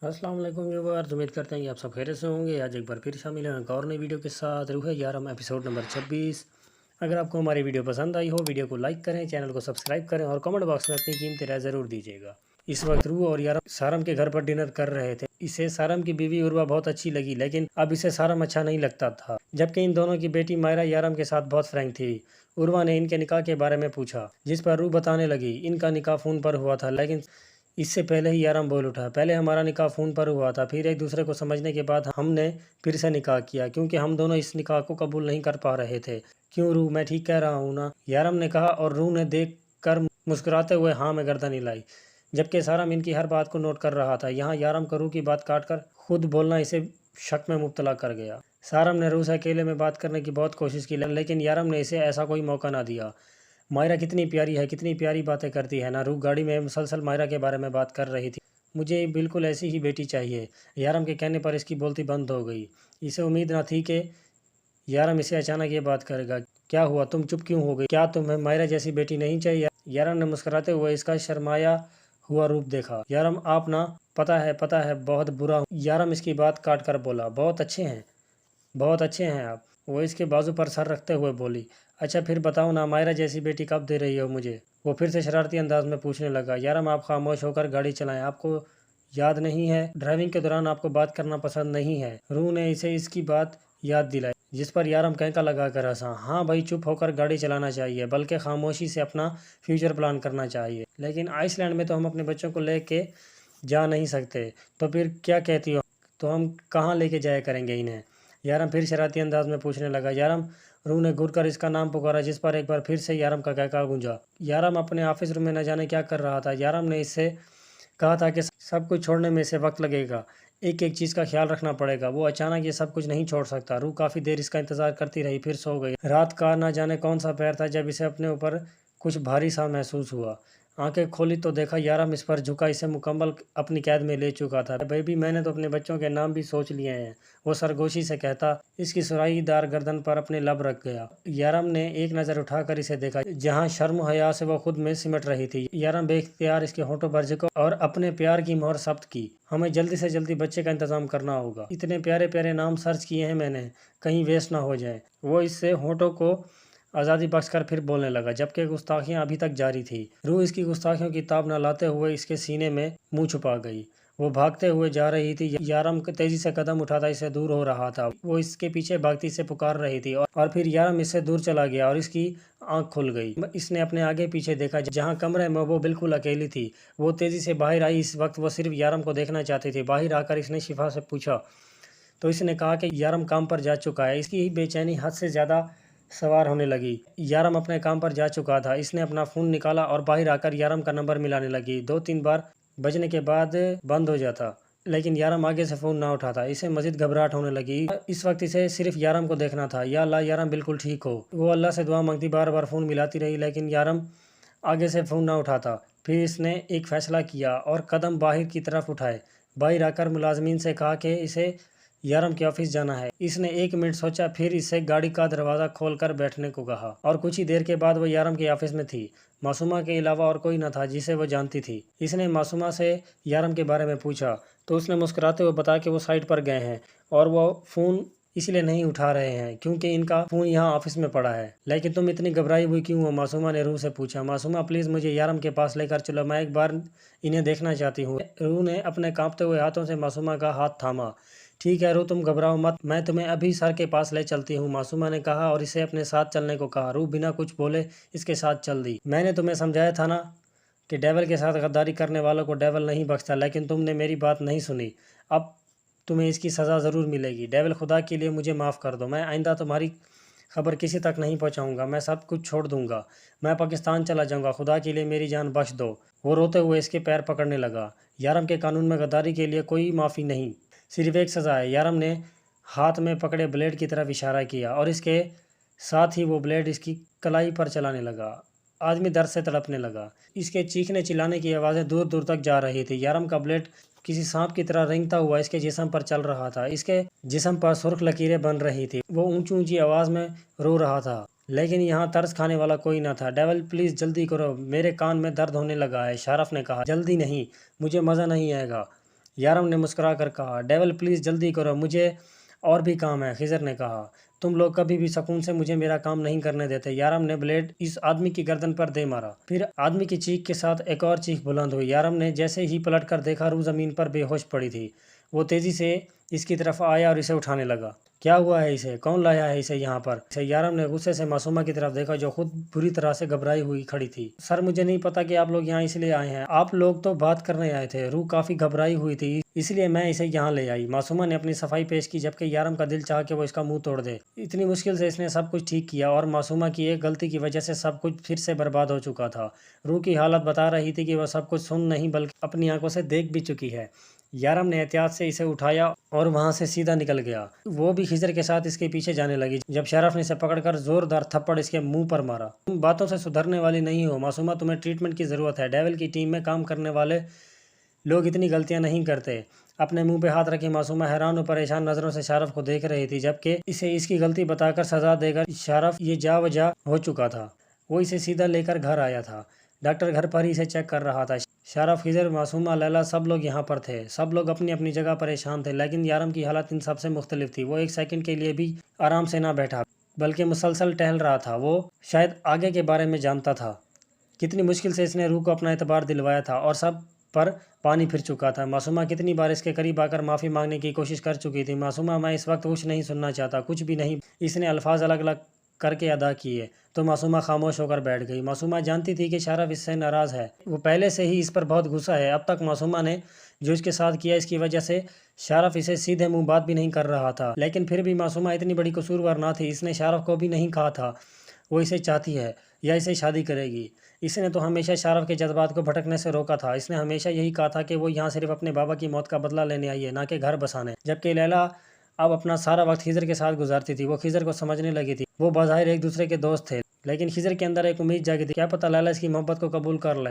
अस्सलाम वालेकुम व्यूअर्स, उम्मीद करते हैं कि आप सब खैरियत से होंगे। आज एक बार फिर शामिल हैं एक और नई वीडियो के साथ। रूह यारम एपिसोड नंबर 26। अगर आपको हमारी वीडियो पसंद आई हो, वीडियो को लाइक करें, चैनल को सब्सक्राइब करें और कमेंट बॉक्स में अपनी कीमती राय ज़रूर दीजिएगा। इस वक्त रूह और यारम सारम के घर पर डिनर कर रहे थे। इसे सारम की बीवी उर्वा बहुत अच्छी लगी, लेकिन अब इसे सारम अच्छा नहीं लगता था। जबकि इन दोनों की बेटी मायरा यारम के साथ बहुत फ्रैंक थी। उर्वा ने इनके निकाह के बारे में पूछा, जिस पर रूह बताने लगी इनका निकाह फ़ोन पर हुआ था, लेकिन इससे पहले ही यारम बोल उठा, पहले हमारा निकाह फ़ोन पर हुआ था, फिर एक दूसरे को समझने के बाद हमने फिर से निकाह किया, क्योंकि हम दोनों इस निकाह को कबूल नहीं कर पा रहे थे। क्यों रूह, मैं ठीक कह रहा हूँ ना? यारम ने कहा और रूह ने देख कर मुस्कुराते हुए हाँ में गर्दन हिलाई, जबकि सारम इनकी हर बात को नोट कर रहा था। यहाँ यारम को रूह की बात काट कर खुद बोलना इसे शक में मुब्तला कर गया। सारम ने रूह से अकेले में बात करने की बहुत कोशिश की, लेकिन यारम ने इसे ऐसा कोई मौका ना दिया। मायरा कितनी प्यारी है, कितनी प्यारी बातें करती है ना। रूह गाड़ी में मुसलसल मायरा के बारे में बात कर रही थी। मुझे बिल्कुल ऐसी ही बेटी चाहिए। यारम के कहने पर इसकी बोलती बंद हो गई। इसे उम्मीद ना थी कि यारम इसे अचानक ये बात करेगा। क्या हुआ, तुम चुप क्यों हो गई? क्या तुम्हें मायरा जैसी बेटी नहीं चाहिए? यारम ने मुस्कुराते हुए इसका शर्माया हुआ रूप देखा। यारम, आप ना, पता है बहुत बुरा हूँ। यारम इसकी बात काट कर बोला, बहुत अच्छे हैं, बहुत अच्छे हैं आप। वो इसके बाजू पर सर रखते हुए बोली, अच्छा फिर बताओ ना, मायरा जैसी बेटी कब दे रही हो मुझे? वो फिर से शरारती अंदाज में पूछने लगा। यारम, आप खामोश होकर गाड़ी चलाएं। आपको याद नहीं है ड्राइविंग के दौरान आपको बात करना पसंद नहीं है? रूह ने इसे इसकी बात याद दिलाई, जिस पर यारम कहका लगा कर हंसा। हाँ भाई, चुप होकर गाड़ी चलाना चाहिए, बल्कि खामोशी से अपना फ्यूचर प्लान करना चाहिए। लेकिन आइसलैंड में तो हम अपने बच्चों को लेके जा नहीं सकते। तो फिर क्या कहती हो, तो हम कहाँ लेके जाया करेंगे इन्हें? यारम फिर शरारती अंदाज में पूछने लगा। यारम, रूह ने घूर कर इसका नाम पुकारा, जिस पर एक बार फिर से यारम का कहका गूंजा। यारम अपने ऑफिस रूम में न जाने क्या कर रहा था। यारम ने इससे कहा था कि सब कुछ छोड़ने में इसे वक्त लगेगा, एक एक चीज़ का ख्याल रखना पड़ेगा। वो अचानक ये सब कुछ नहीं छोड़ सकता। रूह काफ़ी देर इसका इंतजार करती रही, फिर सो गई। रात का न जाने कौन सा पैर था जब इसे अपने ऊपर कुछ भारी सा महसूस हुआ। आंखें खोली तो देखा यारम इस पर झुका, इसे मुकम्मल अपनी कैद में ले चुका था। बेबी, मैंने तो अपने बच्चों के नाम भी सोच लिए हैं, वो सरगोशी से कहता इसकी सुराहीदार गर्दन पर अपने लब रख गया। यारम ने एक नज़र उठाकर इसे देखा, जहां शर्म हया से वो खुद में सिमट रही थी। यारम बेख्तियार इसके होठों पर झुका और अपने प्यार की मोहर जब्त की। हमें जल्दी से जल्दी बच्चे का इंतजाम करना होगा। इतने प्यारे प्यारे नाम सर्च किए हैं मैंने, कहीं वेस्ट ना हो जाए। वो इससे होठों को आज़ादी बख्शकर फिर बोलने लगा, जबकि गुस्ताखियां अभी तक जारी थी। रूह इसकी गुस्ताखियों की ताब न लाते हुए इसके सीने में मुंह छुपा गई। वो भागते हुए जा रही थी। यारम तेजी से कदम उठाता इससे दूर हो रहा था। वो इसके पीछे भागती से पुकार रही थी और फिर यारम इससे दूर चला गया और इसकी आंख खुल गई। इसने अपने आगे पीछे देखा, जहां कमरे में वो बिल्कुल अकेली थी। वो तेजी से बाहर आई। इस वक्त वो सिर्फ यारम को देखना चाहती थी। बाहर आकर इसने शिफा से पूछा, तो इसने कहा कि यारम काम पर जा चुका है। इसकी बेचैनी हद से ज़्यादा सवार होने लगी। यारम अपने काम पर जा चुका था। इसने अपना फ़ोन निकाला और बाहर आकर यारम का नंबर मिलाने लगी। 2-3 बार बजने के बाद बंद हो जाता, लेकिन यारम आगे से फ़ोन ना उठाता। इसे मज़ीद घबराहट होने लगी। इस वक्त इसे सिर्फ यारम को देखना था। या अल्लाह, यारम बिल्कुल ठीक हो। वो अल्लाह से दुआ मांगती, बार बार फ़ोन मिलाती रही, लेकिन यारम आगे से फ़ोन ना उठाता। फिर इसने एक फ़ैसला किया और कदम बाहर की तरफ उठाए। बाहर आकर मुलाजमीन से कहा कि इसे यारम के ऑफिस जाना है। इसने 1 मिनट सोचा, फिर इससे गाड़ी का दरवाज़ा खोलकर बैठने को कहा और कुछ ही देर के बाद वो यारम के ऑफिस में थी। मासूमा के अलावा और कोई न था जिसे वो जानती थी। इसने मासूमा से यारम के बारे में पूछा तो उसने मुस्कुराते हुए बताया कि वो साइट पर गए हैं और वो फ़ोन इसलिए नहीं उठा रहे हैं क्योंकि इनका फ़ोन यहाँ ऑफिस में पड़ा है। लेकिन तुम इतनी घबराई हुई क्यों हो? मासूमा ने रूह से पूछा। मासूमा, प्लीज़ मुझे यारम के पास लेकर चलो, मैं एक बार इन्हें देखना चाहती हूँ। रूह ने अपने कांपते हुए हाथों से मासूमा का हाथ थामा। ठीक है रूह, तुम घबराओ मत, मैं तुम्हें अभी सर के पास ले चलती हूँ, मासूमा ने कहा और इसे अपने साथ चलने को कहा। रूह बिना कुछ बोले इसके साथ चल दी। मैंने तुम्हें समझाया था ना कि डेविल के साथ गद्दारी करने वालों को डेविल नहीं बख्शता, लेकिन तुमने मेरी बात नहीं सुनी। अब तुम्हें इसकी सज़ा ज़रूर मिलेगी। डेविल, खुदा के लिए मुझे माफ़ कर दो। मैं आइंदा तुम्हारी खबर किसी तक नहीं पहुंचाऊंगा। मैं सब कुछ छोड़ दूंगा। मैं पाकिस्तान चला जाऊंगा। खुदा के लिए मेरी जान बख्श दो। वो रोते हुए इसके पैर पकड़ने लगा। यारम के कानून में गद्दारी के लिए कोई माफ़ी नहीं, सिर्फ एक सज़ा है। यारम ने हाथ में पकड़े ब्लेड की तरफ इशारा किया और इसके साथ ही वो ब्लेड इसकी कलाई पर चलाने लगा। आदमी दर्द से तड़पने लगा। इसके चीखने चिल्लाने की आवाज़ें दूर दूर तक जा रही थी। यारम का ब्लेड किसी सांप की तरह रेंगता हुआ इसके जिस्म पर चल रहा था। इसके जिस्म पर सुर्ख लकीरें बन रही थी। वो ऊंची ऊंची आवाज़ में रो रहा था, लेकिन यहाँ तरस खाने वाला कोई न था। डेविल, प्लीज़ जल्दी करो, मेरे कान में दर्द होने लगा है। शारफ ने कहा। जल्दी नहीं, मुझे मज़ा नहीं आएगा। यारम ने मुस्कुरा कर कहा, डेवल प्लीज़ जल्दी करो, मुझे और भी काम है। खिज़र ने कहा, तुम लोग कभी भी सुकून से मुझे मेरा काम नहीं करने देते। यारम ने ब्लेड इस आदमी की गर्दन पर दे मारा। फिर आदमी की चीख के साथ एक और चीख बुलंद हुई। यारम ने जैसे ही पलट कर देखा, रूह ज़मीन पर बेहोश पड़ी थी। वो तेज़ी से इसकी तरफ आया और इसे उठाने लगा। क्या हुआ है इसे? कौन लाया है इसे यहाँ पर? यारम ने गुस्से से मासूमा की तरफ देखा, जो खुद बुरी तरह से घबराई हुई खड़ी थी। सर, मुझे नहीं पता कि आप लोग यहाँ इसलिए आए हैं। आप लोग तो बात करने आए थे। रूह काफ़ी घबराई हुई थी, इसलिए मैं इसे यहाँ ले आई। मासूमा ने अपनी सफाई पेश की, जबकि यारम का दिल चाहा कि वो इसका मुंह तोड़ दे। इतनी मुश्किल से इसने सब कुछ ठीक किया और मासूमा की एक गलती की वजह से सब कुछ फिर से बर्बाद हो चुका था। रूह की हालत बता रही थी कि वह सब कुछ सुन नहीं बल्कि अपनी आंखों से देख भी चुकी है। यारम ने एहतियात से इसे उठाया और वहां से सीधा निकल गया। वो भी खिजर के साथ इसके पीछे जाने लगी, जब शराफ ने इसे पकड़कर जोरदार थप्पड़ इसके मुंह पर मारा। तुम बातों से सुधरने वाली नहीं हो मासूमा, तुम्हें ट्रीटमेंट की ज़रूरत है। डेविल की टीम में काम करने वाले लोग इतनी गलतियां नहीं करते। अपने मुंह पे हाथ रखी मासूमा हैरान और परेशान नज़रों से शारफ को देख रही थी, जबकि इसे इसकी गलती बताकर सजा देकर शारफ ये जा वजा हो चुका था। वो इसे सीधा लेकर घर आया था। डॉक्टर घर पर ही इसे चेक कर रहा था। शारफ, खिजर, मासूमा, लैला सब लोग यहाँ पर थे। सब लोग अपनी अपनी जगह परेशान थे, लेकिन यारम की हालत इन सबसे मुख्तलिफ थी। वो एक सेकंड के लिए भी आराम से ना बैठा, बल्कि मुसलसल टहल रहा था। वो शायद आगे के बारे में जानता था। कितनी मुश्किल से इसने रूह को अपना एतबार दिलवाया था और सब पर पानी फिर चुका था। मासूमा कितनी बार इसके करीब आकर माफ़ी मांगने की कोशिश कर चुकी थी। मासूमा, मैं इस वक्त कुछ नहीं सुनना चाहता, कुछ भी नहीं। इसने अल्फाज अलग अलग करके अदा किए तो मासूमा खामोश होकर बैठ गई। मासूमा जानती थी कि शारफ इससे नाराज़ है। वो पहले से ही इस पर बहुत गुस्सा है। अब तक मासूमा ने जो इसके साथ किया, इसकी वजह से शारफ इसे सीधे मुंह बात भी नहीं कर रहा था। लेकिन फिर भी मासूमा इतनी बड़ी कसूरवार ना थी। इसने शारफ को भी नहीं कहा था वो इसे चाहती है या इसे शादी करेगी। इसने तो हमेशा शारफ के जज्बात को भटकने से रोका था। इसने हमेशा यही कहा था कि वो यहाँ सिर्फ अपने बाबा की मौत का बदला लेने आई है, ना कि घर बसाने। जबकि लैला अब अपना सारा वक्त खिजर के साथ गुजारती थी। वो खिजर को समझने लगी थी। वो बज़ाहिर एक दूसरे के दोस्त थे, लेकिन खिजर के अंदर एक उम्मीद जागी थी, क्या पता लैला इसकी मोहब्बत को कबूल कर ले।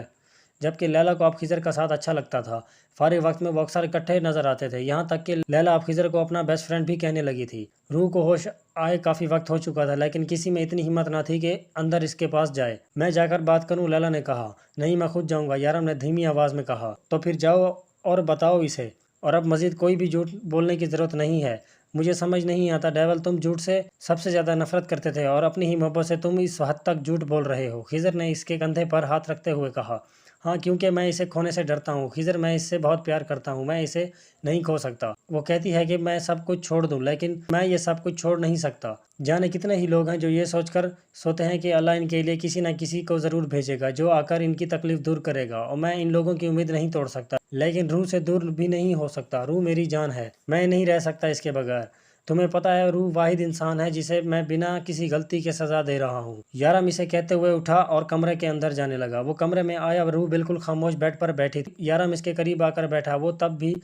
जबकि लैला को अब खिजर का साथ अच्छा लगता था। फारिग वक्त में वो अक्सर इकट्ठे नजर आते थे, यहाँ तक कि लैला अब खिजर को अपना बेस्ट फ्रेंड भी कहने लगी थी। रूह को होश आए काफ़ी वक्त हो चुका था, लेकिन किसी में इतनी हिम्मत ना थी कि अंदर इसके पास जाए। मैं जाकर बात करूं? लैला ने कहा। नहीं, मैं खुद जाऊंगा, यारम ने धीमी आवाज़ में कहा। तो फिर जाओ और बताओ इसे, और अब मज़ीद कोई भी झूठ बोलने की ज़रूरत नहीं है। मुझे समझ नहीं आता डेवल, तुम झूठ से सबसे ज़्यादा नफरत करते थे और अपनी ही मोहब्बत से तुम इस हद तक झूठ बोल रहे हो। खिजर ने इसके कंधे पर हाथ रखते हुए कहा। हाँ, क्योंकि मैं इसे खोने से डरता हूँ खिजर, मैं इससे बहुत प्यार करता हूँ, मैं इसे नहीं खो सकता। वो कहती है कि मैं सब कुछ छोड़ दूँ, लेकिन मैं ये सब कुछ छोड़ नहीं सकता। जाने कितने ही लोग हैं जो ये सोचकर सोते हैं कि अल्लाह इनके लिए किसी न किसी को ज़रूर भेजेगा जो आकर इनकी तकलीफ दूर करेगा, और मैं इन लोगों की उम्मीद नहीं तोड़ सकता। लेकिन रूह से दूर भी नहीं हो सकता। रूह मेरी जान है, मैं नहीं रह सकता इसके बगैर। तुम्हें पता है रूह वाहिद इंसान है जिसे मैं बिना किसी गलती के सजा दे रहा हूँ। यारम इसे कहते हुए उठा और कमरे के अंदर जाने लगा। वो कमरे में आया, रूह बिल्कुल खामोश बेड पर बैठी थी। यारम इसके करीब आकर बैठा। वो तब भी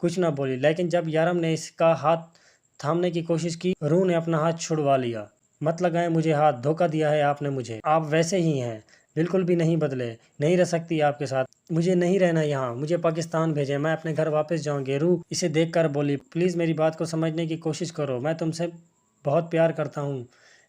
कुछ ना बोली, लेकिन जब यारम ने इसका हाथ थामने की कोशिश की, रूह ने अपना हाथ छुड़वा लिया। मत लगाए मुझे हाथ, धोखा दिया है आपने मुझे। आप वैसे ही हैं, बिल्कुल भी नहीं बदले। नहीं रह सकती आपके साथ, मुझे नहीं रहना यहाँ, मुझे पाकिस्तान भेजें, मैं अपने घर वापस जाऊंगी। रूह इसे देखकर बोली, प्लीज़ मेरी बात को समझने की कोशिश करो, मैं तुमसे बहुत प्यार करता हूँ,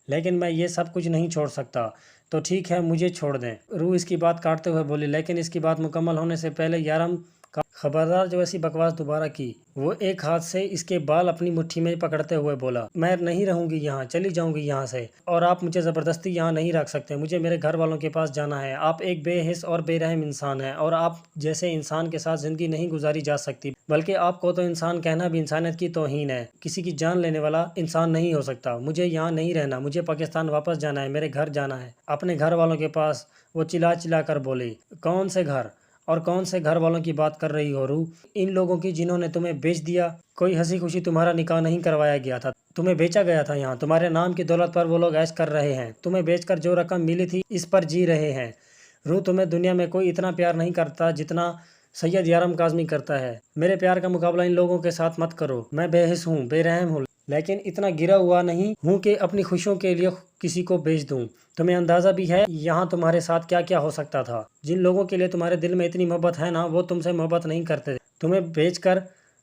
लेकिन मैं ये सब कुछ नहीं छोड़ सकता। तो ठीक है, मुझे छोड़ दें। रूह इसकी बात काटते हुए बोली, लेकिन इसकी बात मुकम्मल होने से पहले यारम का खबरदार जो ऐसी बकवास दोबारा की। वो एक हाथ से इसके बाल अपनी मुट्ठी में पकड़ते हुए बोला, मैं नहीं रहूंगी यहाँ, चली जाऊंगी यहाँ से, और आप मुझे ज़बरदस्ती यहाँ नहीं रख सकते। मुझे मेरे घर वालों के पास जाना है। आप एक बेहिस और बेरहम इंसान हैं, और आप जैसे इंसान के साथ ज़िंदगी नहीं गुजारी जा सकती, बल्कि आपको तो इंसान कहना भी इंसानियत की तौहीन है। किसी की जान लेने वाला इंसान नहीं हो सकता। मुझे यहाँ नहीं रहना, मुझे पाकिस्तान वापस जाना है, मेरे घर जाना है, अपने घर वालों के पास। वो चिल्ला चिल्ला कर बोली, कौन से घर और कौन से घर वालों की बात कर रही हो रूह? इन लोगों की जिन्होंने तुम्हें बेच दिया। कोई हंसी खुशी तुम्हारा निकाह नहीं करवाया गया था, तुम्हें बेचा गया था। यहाँ तुम्हारे नाम की दौलत पर वो लोग ऐश कर रहे हैं। तुम्हें बेचकर जो रकम मिली थी इस पर जी रहे हैं। रूह, तुम्हें दुनिया में कोई इतना प्यार नहीं करता जितना सैयद यारम काज़मी करता है। मेरे प्यार का मुकाबला इन लोगों के साथ मत करो। मैं बेहिस हूँ, बेरहम हूँ, लेकिन इतना गिरा हुआ नहीं हूँ कि अपनी खुशियों के लिए किसी को बेच दूँ। तुम्हें अंदाज़ा भी है यहाँ तुम्हारे साथ क्या क्या हो सकता था। जिन लोगों के लिए तुम्हारे दिल में इतनी मोहब्बत है ना, वो तुमसे मोहब्बत नहीं करते। तुम्हें बेचकर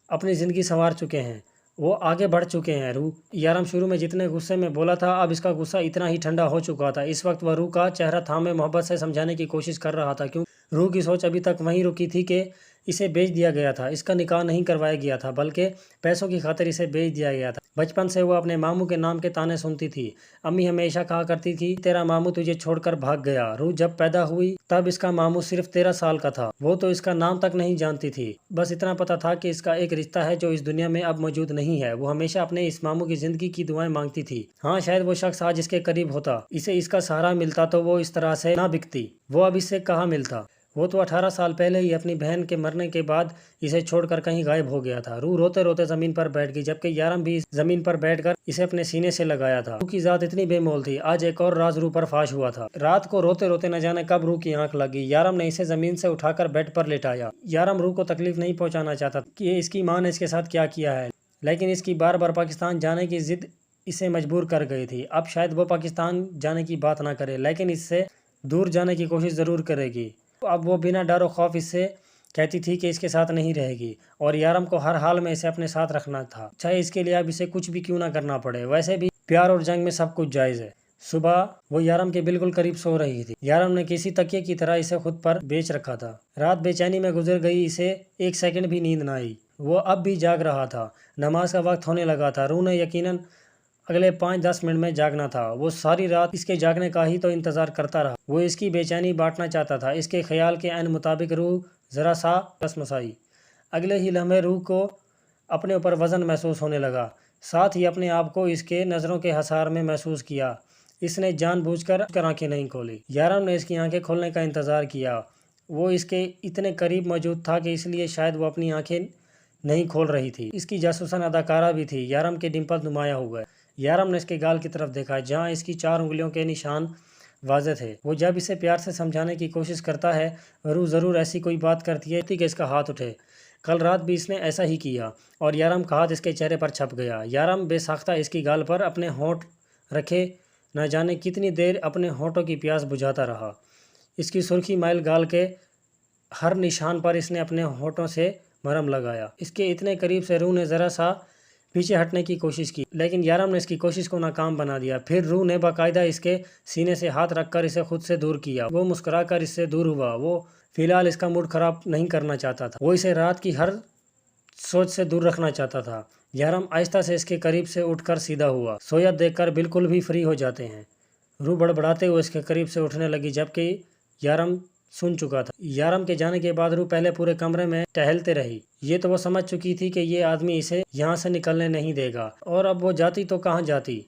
अपनी ज़िंदगी संवार चुके हैं, वो आगे बढ़ चुके हैं। रूह, यारम शुरू में जितने गुस्से में बोला था, अब इसका गुस्सा इतना ही ठंडा हो चुका था। इस वक्त वह रूह का चेहरा थामे मोहब्बत से समझाने की कोशिश कर रहा था, क्यों रूह की सोच अभी तक वहीं रुकी थी कि اسے بیچ دیا گیا تھا، اس کا نکاح نہیں کروایا گیا تھا بلکہ پیسوں کی خاطر اسے بیچ دیا گیا تھا۔ بچپن سے وہ اپنے ماموں کے نام کے تانے سنتی تھی۔ امی ہمیشہ کہا کرتی تھی تیرا ماموں تجھے چھوڑ کر بھاگ گیا۔ روح جب پیدا ہوئی تب اس کا ماموں صرف 13 سال کا تھا، وہ تو اس کا نام تک نہیں جانتی تھی، بس اتنا پتا تھا کہ اس کا ایک رشتہ ہے جو اس دنیا میں اب موجود نہیں ہے۔ وہ ہمیشہ اپنے اس ماموں کی زندگی کی دعائیں مانگتی تھی۔ ہاں شاید وہ شخص آج اس کے قریب ہوتا، اسے اس کا سہارا ملتا تو وہ اس طرح سے نہ بکتی، وہ اب اس سے کہاں ملتا۔ وہ تو 18 سال پہلے ہی اپنی بہن کے مرنے کے بعد اسے چھوڑ کر کہیں غائب ہو گیا تھا۔ روح روتے روتے زمین پر بیٹھ گئی، جبکہ یارم بھی زمین پر بیٹھ کر اسے اپنے سینے سے لگایا تھا۔ روح کی ذات اتنی بے مول تھی، آج ایک اور راز روح پر فاش ہوا تھا۔ رات کو روتے روتے نہ جانے کب روح کی آنکھ لگی۔ یارم نے اسے زمین سے اٹھا کر بیڈ پر لٹایا۔ یارم روح کو تکلیف نہیں پہنچانا چاہتا کہ اس کی ماں نے اس کے ساتھ کیا کیا ہے، لیکن اس کی بار بار پاکستان جانے کی ضد اسے مجبور کر گئی تھی۔ اب شاید وہ پاکستان جانے کی بات نہ کرے، لیکن اس سے دور جانے کی کوشش ضرور کرے گی۔ اب وہ بنا ڈر و خوف اس سے کہتی تھی کہ اس کے ساتھ نہیں رہے گی، اور یارم کو ہر حال میں اسے اپنے ساتھ رکھنا تھا، چاہے اس کے لیے اب اسے کچھ بھی کیوں نہ کرنا پڑے۔ ویسے بھی پیار اور جنگ میں سب کچھ جائز ہے۔ صبح وہ یارم کے بالکل قریب سو رہی تھی۔ یارم نے کسی تکیے کی طرح اسے خود پر بیچ رکھا تھا۔ رات بے چینی میں گزر گئی، اسے ایک سیکنڈ بھی نیند نہ آئی۔ وہ اب بھی جاگ رہا تھا، نماز کا وقت ہونے لگا تھا۔ روح نے یقیناً اگلے 5-10 منٹ میں جاگنا تھا۔ وہ ساری رات اس کے جاگنے کا ہی تو انتظار کرتا رہا۔ وہ اس کی بے چینی بانٹنا چاہتا تھا۔ اس کے خیال کے عین مطابق روح ذرا سا رسمسائی۔ اگلے ہی لمحے روح کو اپنے اوپر وزن محسوس ہونے لگا، ساتھ ہی اپنے آپ کو اس کے نظروں کے حصار میں محسوس کیا۔ اس نے جان بوجھ کر آنکھیں نہیں کھولی۔ یارم نے اس کی آنکھیں کھولنے کا انتظار کیا۔ وہ اس کے اتنے قریب موجود تھا کہ اس لیے شاید وہ اپنی آنکھیں نہیں کھول رہی تھی۔ اس کی جاسوسن اداکارہ بھی تھی۔ یارم کے ڈمپل نمایاں ہو گئے۔ یارم نے اس کے گال کی طرف دیکھا، جہاں اس کی 4 انگلیوں کے نشان واضح تھے۔ وہ جب اسے پیار سے سمجھانے کی کوشش کرتا ہے، روح ضرور ایسی کوئی بات کرتی ہے کہ اس کا ہاتھ اٹھے۔ کل رات بھی اس نے ایسا ہی کیا، اور یارم کا ہاتھ اس کے چہرے پر چھپ گیا۔ یارم بے ساختہ اس کی گال پر اپنے ہونٹ رکھے نہ جانے کتنی دیر اپنے ہونٹوں کی پیاس بجھاتا رہا۔ اس کی سرخی مائل گال کے ہر نشان پر اس نے اپنے ہونٹوں سے مرہم لگایا۔ اس کے اتنے قریب سے روح نے ذرا سا پیچھے ہٹنے کی کوشش کی، لیکن یارم نے اس کی کوشش کو ناکام بنا دیا۔ پھر روح نے باقاعدہ اس کے سینے سے ہاتھ رکھ کر اسے خود سے دور کیا۔ وہ مسکرا کر اس سے دور ہوا۔ وہ فی الحال اس کا موڈ خراب نہیں کرنا چاہتا تھا، وہ اسے رات کی ہر سوچ سے دور رکھنا چاہتا تھا۔ یارم آہستہ سے اس کے قریب سے اٹھ کر سیدھا ہوا۔ سویت دیکھ کر بالکل بھی فری ہو جاتے ہیں۔ روح بڑبڑاتے ہوئے اس کے قریب سے اٹھنے لگی، جبکہ یارم سن چکا تھا۔ یارم کے جانے کے بعد روح پہلے پورے کمرے میں ٹہلتے رہی۔ یہ تو وہ سمجھ چکی تھی کہ یہ آدمی اسے یہاں سے نکلنے نہیں دے گا، اور اب وہ جاتی تو کہاں جاتی،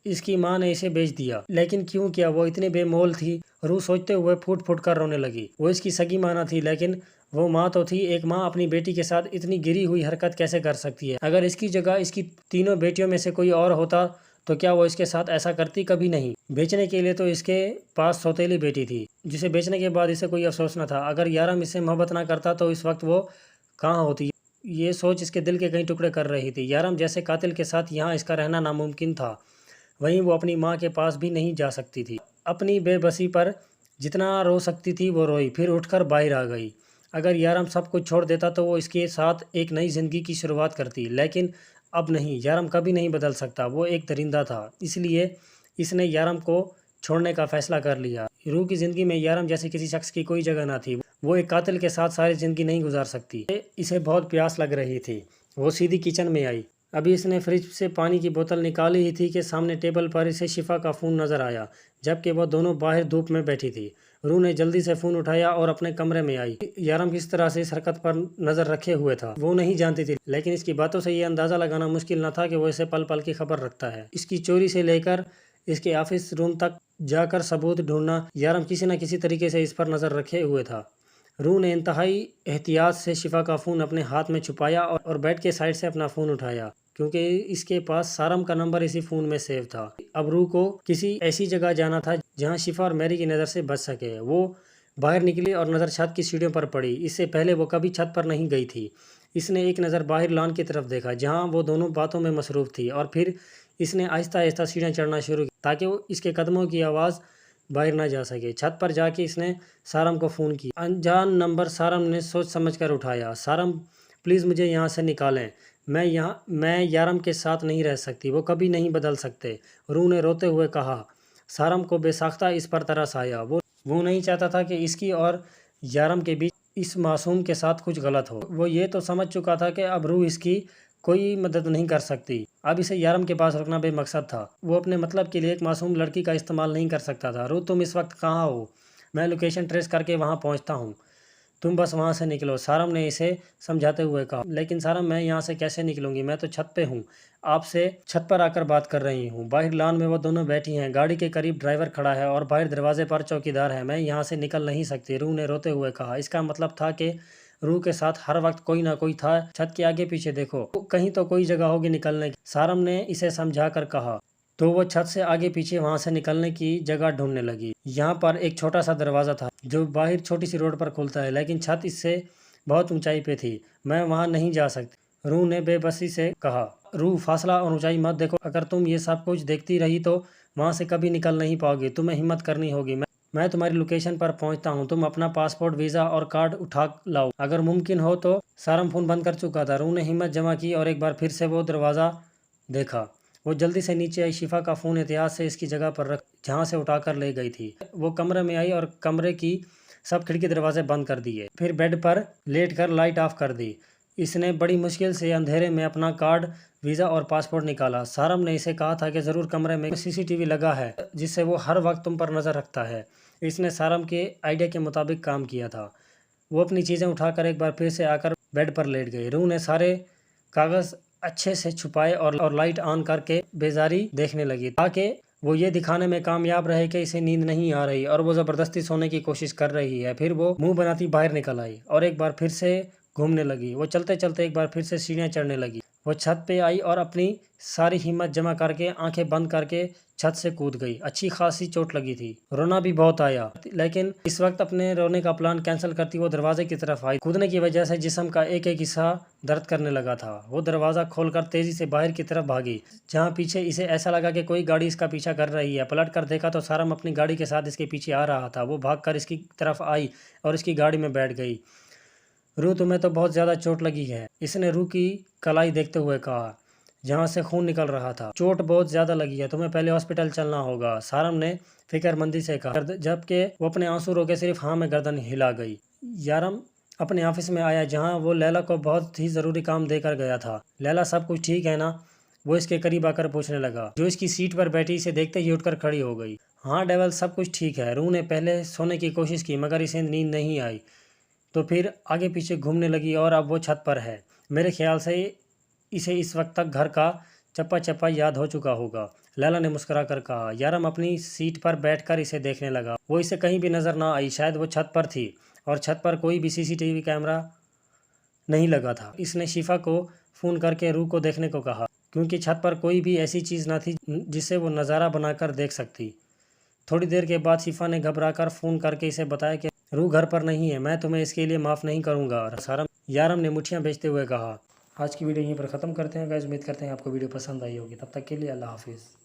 اس کی ماں نے اسے بیچ دیا۔ لیکن کیوں کیا؟ وہ اتنی بے مول تھی۔ روح سوچتے ہوئے پھوٹ پھوٹ کر رونے لگی۔ وہ اس کی سگی ماں نہ تھی، لیکن وہ ماں تو تھی۔ ایک ماں اپنی بیٹی کے ساتھ اتنی گری ہوئی حرکت کیسے کر سکتی ہے؟ اگر اس کی جگہ اس کی تینوں بیٹیوں میں سے کوئی اور ہوتا تو کیا وہ اس کے ساتھ ایسا کرتی؟ کبھی نہیں۔ بیچنے کے لیے تو اس کے پاس سوتیلی بیٹی تھی، جسے بیچنے کے بعد اسے کوئی افسوس نہ تھا۔ اگر یارم اس سے محبت نہ کرتا تو اس وقت وہ کہاں ہوتی؟ یہ سوچ اس کے دل کے کئی ٹکڑے کر رہی تھی۔ یارم جیسے قاتل کے ساتھ یہاں اس کا رہنا ناممکن تھا، وہیں وہ اپنی ماں کے پاس بھی نہیں جا سکتی تھی۔ اپنی بے بسی پر جتنا رو سکتی تھی وہ روئی، پھر اٹھ کر باہر آ گئی۔ اگر یارم سب کچھ چھوڑ دیتا تو وہ اس کے ساتھ ایک نئی زندگی کی شروعات کرتی، لیکن اب نہیں۔ یارم کبھی نہیں بدل سکتا، وہ ایک درندہ تھا، اس لیے اس نے یارم کو چھوڑنے کا فیصلہ کر لیا۔ روح کی زندگی میں یارم جیسے کسی شخص کی کوئی جگہ نہ تھی۔ وہ ایک قاتل کے ساتھ ساری زندگی نہیں گزار سکتی۔ اسے بہت پیاس لگ رہی تھی۔ وہ سیدھی کچن میں آئی۔ ابھی اس نے فریج سے پانی کی بوتل نکالی ہی تھی کہ سامنے ٹیبل پر اسے شفا کا فون نظر آیا، جبکہ وہ دونوں باہر دھوپ میں بیٹھی تھی۔ روح نے جلدی سے فون اٹھایا اور اپنے کمرے میں آئی۔ یارم کس طرح سے اس حرکت پر نظر رکھے ہوئے تھا وہ نہیں جانتی تھی، لیکن اس کی باتوں سے یہ اندازہ لگانا مشکل نہ تھا کہ وہ اسے پل پل کی خبر رکھتا ہے۔ اس کی چوری سے لے کر اس کے آفس روم تک جا کر ثبوت ڈھونڈنا، یارم کسی نہ کسی طریقے سے اس پر نظر رکھے ہوئے تھا۔ روح نے انتہائی احتیاط سے شفا کا فون اپنے ہاتھ میں چھپایا اور بیڈ کے سائڈ سے اپنا فون اٹھایا، کیونکہ اس کے پاس سارم کا نمبر اسی فون میں سیو تھا۔ اب روح کو کسی ایسی جگہ جانا تھا جہاں شفا اور میری کی نظر سے بچ سکے۔ وہ باہر نکلی اور نظر چھت کی سیڑھیوں پر پڑی۔ اس سے پہلے وہ کبھی چھت پر نہیں گئی تھی۔ اس نے ایک نظر باہر لان کی طرف دیکھا، جہاں وہ دونوں باتوں میں مصروف تھی، اور پھر اس نے آہستہ آہستہ سیڑھیاں چڑھنا شروع کی تاکہ وہ اس کے قدموں کی آواز باہر نہ جا سکے۔ چھت پر جا کے اس نے سارم کو فون کیا۔ انجان نمبر سارم نے سوچ سمجھ کر اٹھایا۔ سارم پلیز مجھے یہاں سے نکالیں، میں یارم کے ساتھ نہیں رہ سکتی، وہ کبھی نہیں بدل سکتے، روح نے روتے ہوئے کہا۔ سارم کو بے ساختہ اس پر ترس آیا۔ وہ نہیں چاہتا تھا کہ اس کی اور یارم کے بیچ इस मासूम के साथ कुछ गलत हो। वो ये तो समझ चुका था कि अब रूह इसकी कोई मदद नहीं कर सकती। अब इसे यारम के पास रुकना बेमकसद था। वो अपने मतलब के लिए एक मासूम लड़की का इस्तेमाल नहीं कर सकता था। रूह, तुम इस वक्त कहाँ हो? मैं लोकेशन ट्रेस करके वहाँ पहुँचता हूँ, तुम बस वहाँ से निकलो, सारम ने इसे समझाते हुए कहा। लेकिन सारम, मैं यहाँ से कैसे निकलूंगी? मैं तो छत पे हूँ, आपसे छत पर आकर बात कर रही हूँ। बाहर लॉन में वो दोनों बैठी हैं, गाड़ी के करीब ड्राइवर खड़ा है और बाहर दरवाजे पर चौकीदार है। मैं यहाँ से निकल नहीं सकती, रूह ने रोते हुए कहा। इसका मतलब था कि रूह के साथ हर वक्त कोई ना कोई था। छत के आगे पीछे देखो, कहीं तो कोई जगह होगी निकलने की, सारम ने इसे समझा कर कहा। तो वो छत से आगे पीछे वहां से निकलने की जगह ढूंढने लगी। यहाँ पर एक छोटा सा दरवाज़ा था जो बाहर छोटी सी रोड पर खुलता है, लेकिन छत इससे बहुत ऊंचाई पे थी। मैं वहां नहीं जा सकती, रूह ने बेबसी से कहा। रूह, फासला और ऊंचाई मत देखो, अगर तुम ये सब कुछ देखती रही तो वहां से कभी निकल नहीं पाओगी। तुम्हें हिम्मत करनी होगी। मैं तुम्हारी लोकेशन पर पहुंचता हूं, तुम अपना पासपोर्ट, वीज़ा और कार्ड उठा लाओ, अगर मुमकिन हो तो। सारम फोन बंद कर चुका था। रूह ने हिम्मत जमा की और एक बार फिर से वो दरवाज़ा देखा। वो जल्दी से नीचे आई। शिफा का फ़ोन एहतियात से इसकी जगह पर रख जहाँ से उठाकर ले गई थी। वो कमरे में आई और कमरे की सब खिड़की दरवाजे बंद कर दिए। फिर बेड पर लेटकर लाइट ऑफ कर दी। इसने बड़ी मुश्किल से अंधेरे में अपना कार्ड, वीज़ा और पासपोर्ट निकाला। सारम ने इसे कहा था कि ज़रूर कमरे में CCTV लगा है जिससे वो हर वक्त तुम पर नज़र रखता है। इसने सारम के आइडिया के मुताबिक काम किया था। वो अपनी चीज़ें उठाकर एक बार फिर से आकर बेड पर लेट गई। रूह ने सारे कागज़ अच्छे से छुपाए और लाइट ऑन करके बेजारी देखने लगी, ताकि वो ये दिखाने में कामयाब रहे कि इसे नींद नहीं आ रही और वो ज़बरदस्ती सोने की कोशिश कर रही है। फिर वो मुंह बनाती बाहर निकल आई और एक बार फिर से घूमने लगी। वो चलते चलते एक बार फिर से सीढ़ियाँ चढ़ने लगी। वो छत पे आई और अपनी सारी हिम्मत जमा करके आंखें बंद करके छत से कूद गई। अच्छी खासी चोट लगी थी, रोना भी बहुत आया, लेकिन इस वक्त अपने रोने का प्लान कैंसिल करती वो दरवाजे की तरफ आई। कूदने की वजह से जिस्म का एक एक हिस्सा दर्द करने लगा था। वो दरवाज़ा खोलकर तेज़ी से बाहर की तरफ भागी, जहाँ पीछे इसे ऐसा लगा कि कोई गाड़ी इसका पीछा कर रही है। पलट कर देखा तो सारम अपनी गाड़ी के साथ इसके पीछे आ रहा था। वो भागकर इसकी तरफ आई और इसकी गाड़ी में बैठ गई। रूह, तुम्हें तो बहुत ज़्यादा चोट लगी है, इसने रूह की कलाई देखते हुए कहा, जहाँ से खून निकल रहा था। चोट बहुत ज़्यादा लगी है, तुम्हें पहले हॉस्पिटल चलना होगा, सारम ने फिक्रमंदी से कहा, जबकि वो अपने आंसू रोके सिर्फ हाँ में गर्दन हिला गई। यारम अपने ऑफिस में आया, जहाँ वो लैला को बहुत ही ज़रूरी काम देकर गया था। लैला, सब कुछ ठीक है ना? वो इसके करीब आकर पूछने लगा। जो इसकी सीट पर बैठी इसे देखते ही उठकर खड़ी हो गई। हाँ डेवल, सब कुछ ठीक है। रूह ने पहले सोने की कोशिश की मगर इसे नींद नहीं आई, तो फिर आगे पीछे घूमने लगी और अब वो छत पर है। मेरे ख्याल से इसे इस वक्त तक घर का चप्पा चप्पा याद हो चुका होगा, लैला ने मुस्कुरा कर कहा। यारम अपनी सीट पर बैठकर इसे देखने लगा। वो इसे कहीं भी नज़र ना आई, शायद वो छत पर थी और छत पर कोई भी CCTV कैमरा नहीं लगा था। इसने शिफा को फ़ोन करके रूह को देखने को कहा, क्योंकि छत पर कोई भी ऐसी चीज़ ना थी जिसे वो नज़ारा बनाकर देख सकती। थोड़ी देर के बाद शिफा ने घबराकर फ़ोन करके इसे बताया कि रूह घर पर नहीं है, मैं तुम्हें इसके लिए माफ़ नहीं करूँगा। यारम ने मुठ्ठियाँ बेचते हुए कहा। आज की वीडियो यहीं पर ख़त्म करते हैं गाइस। उम्मीद करते हैं आपको वीडियो पसंद आई होगी। तब तक के लिए अल्लाह हाफिज़।